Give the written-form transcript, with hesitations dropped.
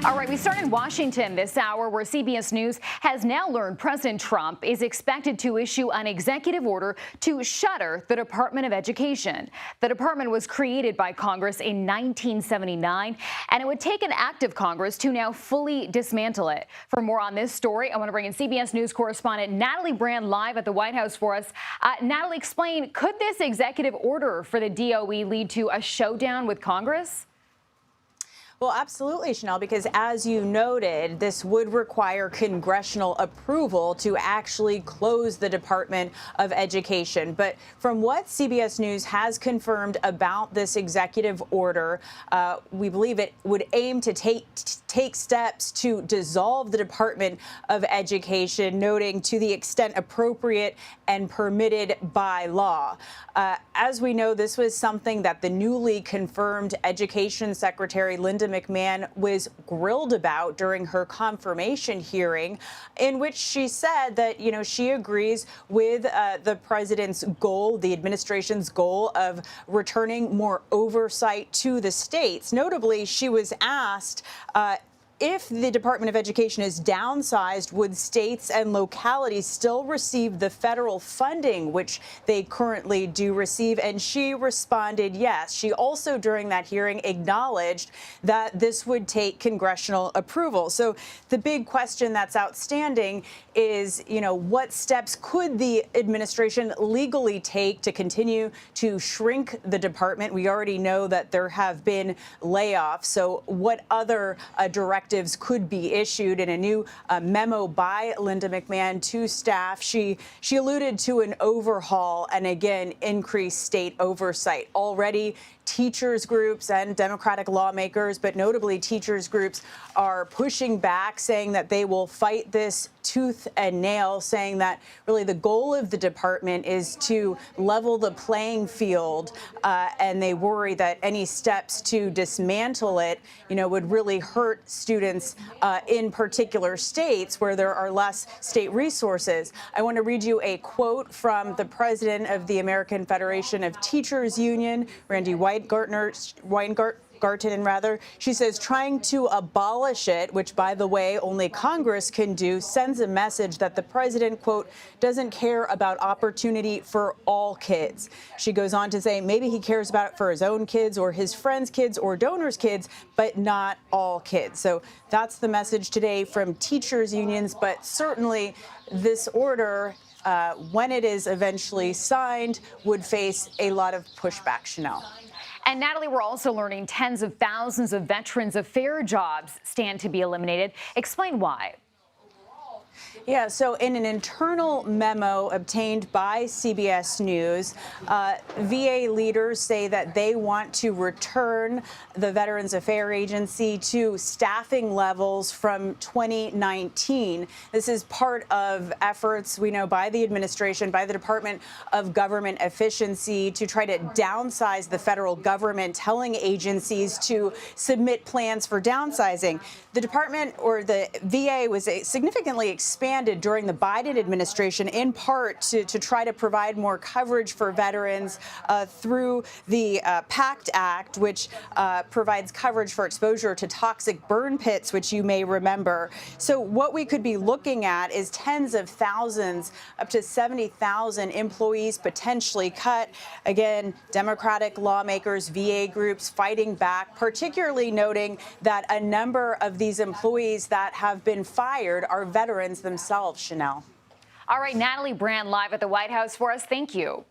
All right, we start in Washington this hour, where CBS News has now learned President Trump is expected to issue an executive order to shutter the Department of Education. The department was created by Congress in 1979, and it would take an act of Congress to now fully dismantle it. For more on this story, I want to bring in CBS News correspondent Natalie Brand live at the White House for us. Natalie, explain, could this executive order for the DOE lead to a showdown with Congress? Well, absolutely, Chanel, because as you noted, this would require congressional approval to actually close the Department of Education. But from what CBS News has confirmed about this executive order, we believe it would aim to take steps to dissolve the Department of Education, noting to the extent appropriate and permitted by law. As we know, this was something that the newly confirmed Education Secretary Linda McMahon was grilled about during her confirmation hearing, in which she said that, she agrees with the president's goal, the administration's goal of returning more oversight to the states. Notably, she was asked if the Department of Education is downsized, would states and localities still receive the federal funding, which they currently do receive? And she responded yes. She also, during that hearing, acknowledged that this would take congressional approval. So the big question that's outstanding is, what steps could the administration legally take to continue to shrink the department? We already know that there have been layoffs. So what other directives could be issued? In a new memo by Linda McMahon to staff, she alluded to an overhaul and, again, increased state oversight. Already, teachers groups and Democratic lawmakers, but notably teachers groups, are pushing back, saying that they will fight this tooth and nail, saying that really the goal of the department is to level the playing field, and they worry that any steps to dismantle it, would really hurt students in particular states where there are less state resources. I want to read you a quote from the president of the American Federation of Teachers Union, Randy Weingarten. She says, trying to abolish it, which, by the way, only Congress can do, sends a message that the president, quote, doesn't care about opportunity for all kids. She goes on to say maybe he cares about it for his own kids or his friends' kids or donors' kids, but not all kids. So that's the message today from teachers unions. But certainly this order, when it is eventually signed, would face a lot of pushback, Chanel. And Natalie, we're also learning tens of thousands of Veterans Affairs jobs stand to be eliminated. Explain why. Yeah, so in an internal memo obtained by CBS News, VA leaders say that they want to return the Veterans Affairs Agency to staffing levels from 2019. This is part of efforts, we know, by the administration, by the Department of Government Efficiency, to try to downsize the federal government, telling agencies to submit plans for downsizing. The department, or the VA, was significantly expanded during the Biden administration, in part to try to provide more coverage for veterans through the PACT Act, which provides coverage for exposure to toxic burn pits, which you may remember. So what we could be looking at is tens of thousands, up to 70,000 employees potentially cut. Again, Democratic lawmakers, VA groups fighting back, particularly noting that a number of these employees that have been fired are veterans themselves, Chanel. All right, Natalie Brand live at the White House for us. Thank you.